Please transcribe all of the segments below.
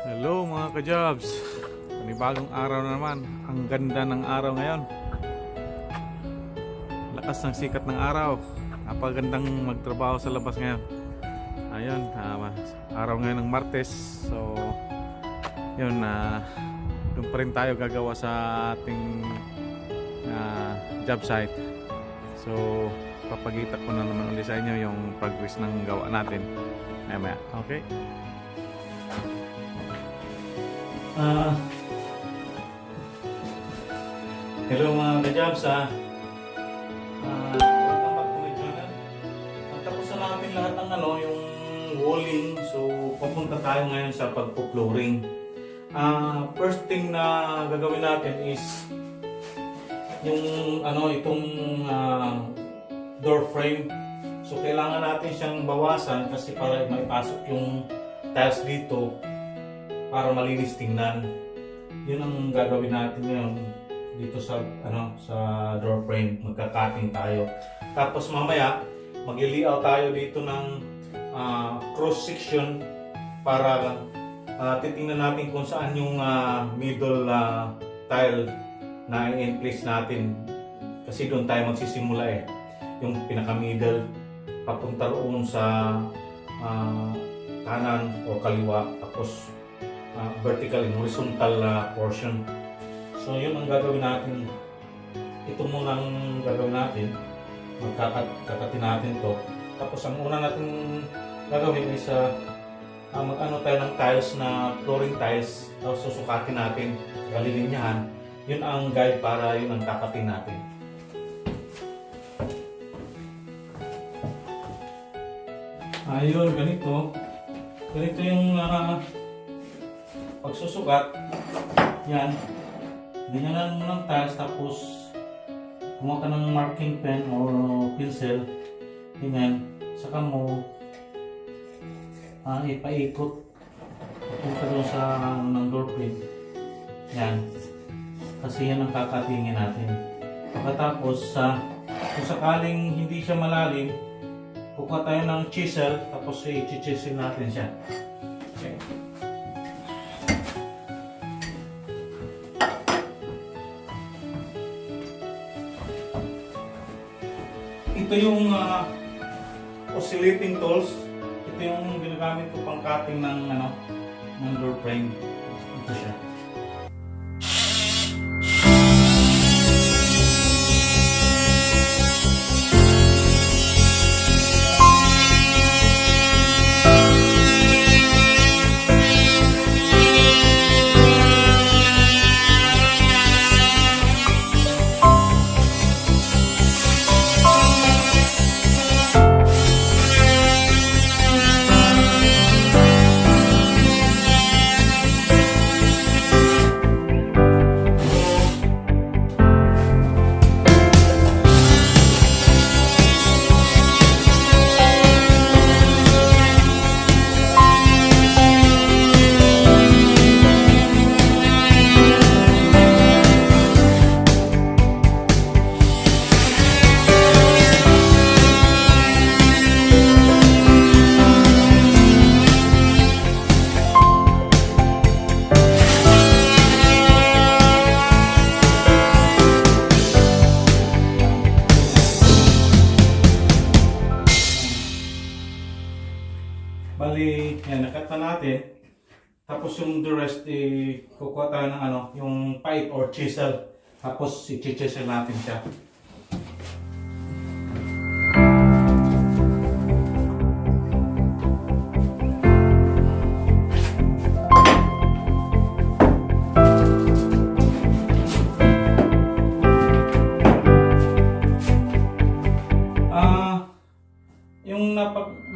Hello mga ka-jobs, panibagong araw na naman. Ang ganda ng araw ngayon, lakas ng sikat ng araw, napagandang magtrabaho sa labas ngayon. Ayun, araw ngayon ng Martes. So yun, doon pa rin tayo gagawa sa ating job site. So papagita ko na naman ulit sa inyo yung progress ng gawa natin maya. Okay. Hello mga ka-jobs, welcome back to my channel. Tapos na natin lahat ng yung walling, so papunta tayo ngayon sa pagpo-flooring. First thing na gagawin natin is yung itong door frame. So kailangan natin siyang bawasan kasi para maipasok yung tiles dito para malinis tingnan. Yun ang gagawin natin ngayon dito sa sa door frame. Magka-cutting tayo. Tapos mamaya mag-layout tayo dito ng cross section para titingnan natin kung saan yung middle tile na i-place natin. Kasi doon tayo magsisimula yung pinaka-middle papunta roon sa kanan o kaliwa, tapos vertical and horizontal portion. So yun ang gagawin natin. Ito muna ang gagawin natin. Magkakatin natin to. Tapos ang una natin gagawin is mag-ano tayo ng tiles na flooring tiles. Tapos susukatin natin, galilinyahan. Yun ang guide para yun ang kakatin natin. Ayun, ganito yung pagsusukat. Yan, ganyan mo ng tiles, tapos kumuha ka ng marking pen or pencil. Ganyan, saka mo ipaikot papunta doon sa ng door frame. Yan, kasi yan ang kakatingin natin. Pagkatapos kung sakaling hindi siya malalim, kukuha tayo ng chisel, tapos i-chisel natin siya. Okay. Ito yung oscillating tools. Ito yung ginagamit ko pang cutting ng ng door frame. Ito siya. Bali, yan, nakat na natin. Tapos yung the rest, kukuha tayo ng yung pipe or chisel. Tapos i-chisel natin siya.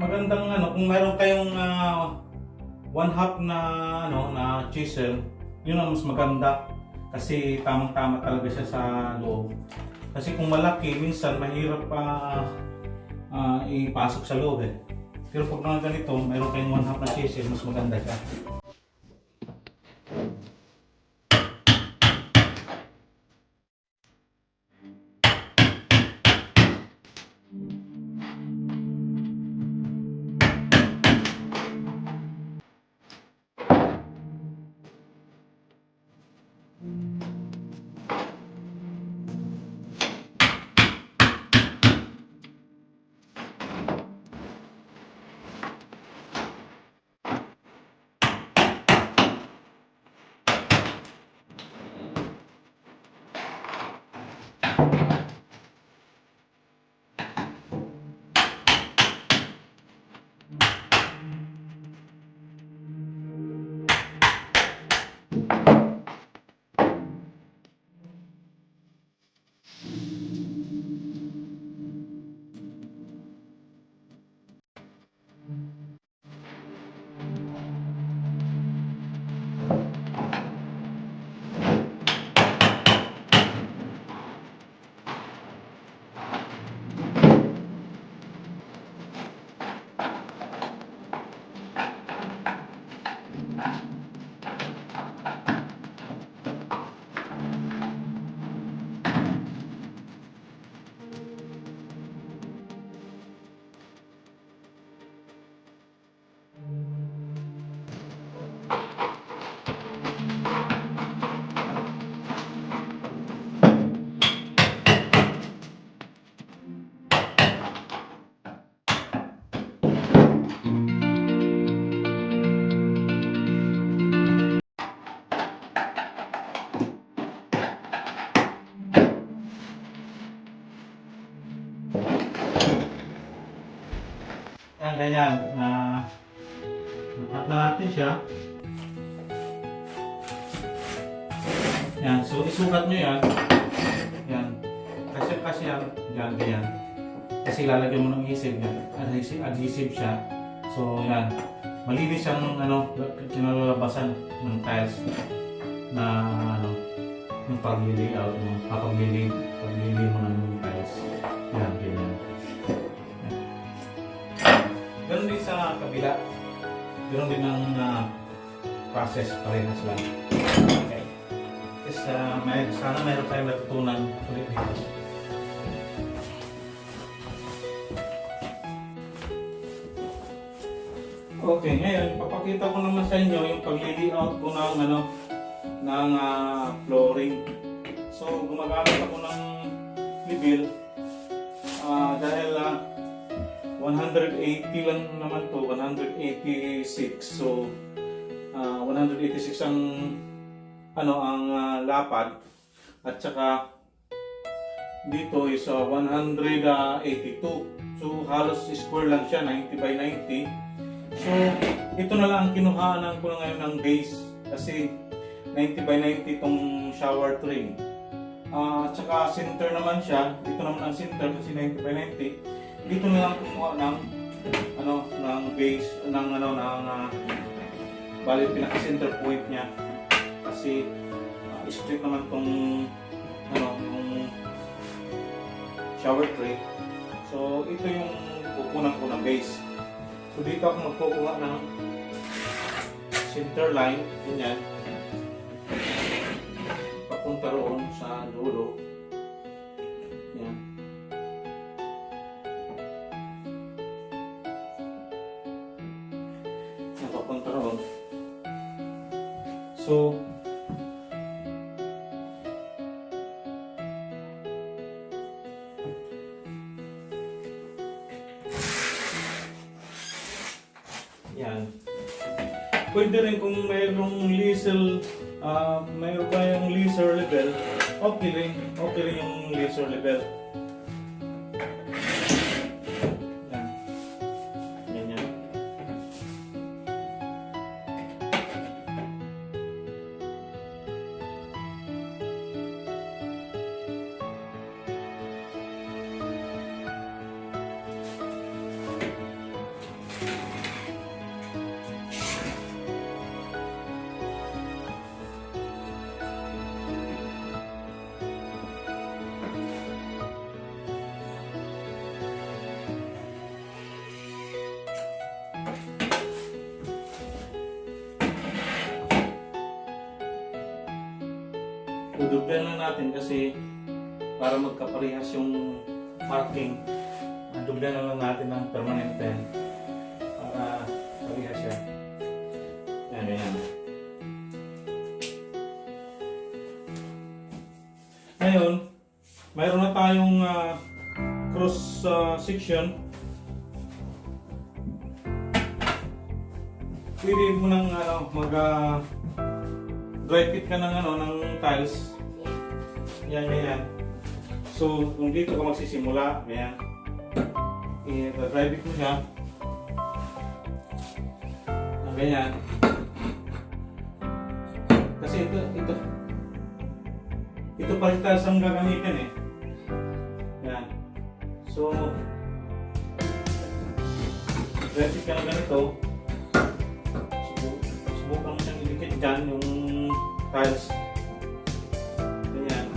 Magandang kung mayroon kayong 1/2 na chisel, yun ang mas maganda kasi tamang-tama talaga siya sa loob. Kasi kung malaki, minsan mahirap ipasok sa loob Pero pag mga ganito, mayroon kayong 1/2 na chisel, mas maganda siya. Yan, ganyan. Nakat na natin siya. Yan, so isukat nyo yan. Yan. Kasi yan. Yan, ganyan. Kasi lalagyan mo ng adhesive yan. Adhesive siya. So, yan. Malinis siyang kinalalabasan ng tiles na yung pag-layout mo. Paglili mo ng tiles. Yan, ganyan. Ganun din sa kabila. Ganun din ang process parehas lang. Okay. Kasi sana mayroon tayong natutunan ulit dito. Okay, ngayon papakita ko naman sa inyo yung pag-layout ko ng flooring. So gumagamit ako ng level dahil 180 lang naman to, 186. So 186 ang lapad at saka dito is 182. So halos square lang siya, 90 by 90. So ito na lang ang kinuhaanan ko ngayon ng base kasi 90 by 90 itong shower tray. At saka center naman siya, dito naman ang center kasi 90 by 90. Dito na lang kumuha ng base bali pinaka-center point niya kasi straight naman tong yung shower tray. So ito yung kukunan ko ng base. So dito ako magkukuha ng center line, ganyan. Papunta roon sa dulo. Yan. Papunta roon. So yan. Pwede rin kung mayroong mayroon tayong laser level, okay rin yung laser level. Yan. Ganyan. Duduglan lang natin kasi para magkaparehas yung marking. Duglan lang natin ng permanent pen para parehas siya. Yan, ganyan. Ngayon, mayroon na tayong cross section. Pwede mo nang dry fit ka ng tiles. Yan, ganyan. So, kung dito ka magsisimula, ganyan. I-dry fit mo siya. Ganyan. Kasi ito pa rin tiles ang gagamitin eh. Yan. So, dry fit ka na ganito. Subukan mo siyang idikit dyan yung tiles. Ganyan.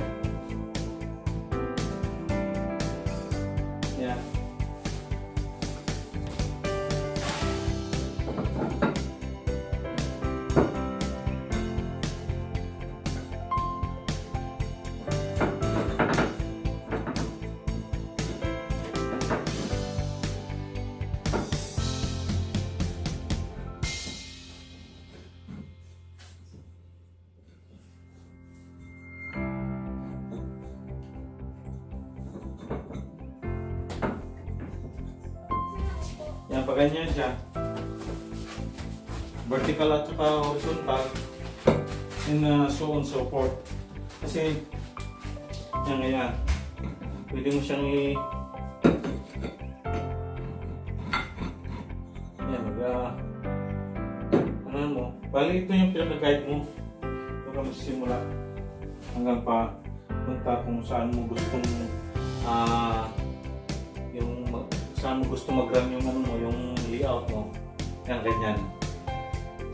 Yan. Nakaganyan siya. Vertical at saka horizontal. And so on so forth. Kasi, yan ganyan. Pwede mo siyang ano mo. Bali, ito yung pinaka-guide mo. Ito ka magsisimula. Hanggang pa punta kung saan mo gustong saan mo gusto mag-run yung ano mo, yung layout mo. Yan, ganyan.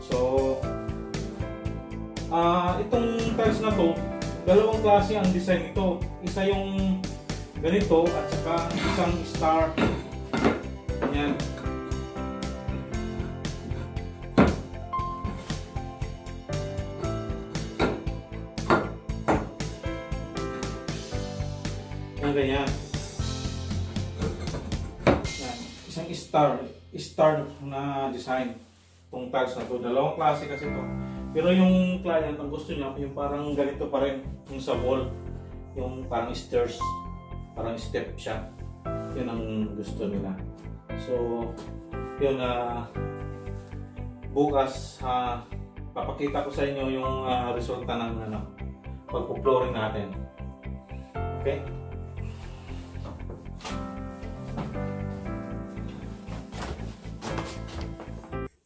So, itong tiles na to, dalawang klase ang design ito. Isa yung ganito at saka isang star. Yan. Yan, ganyan. Isang star na design itong tiles na to. Dalawang klase kasi to. Pero yung client, ang gusto niya, yung parang ganito pa rin, yung sa wall. Yung parang stairs, parang step siya. Yun ang gusto nila. So, yun bukas, papakita ko sa inyo yung resulta ng pagpo-flooring natin. Okay?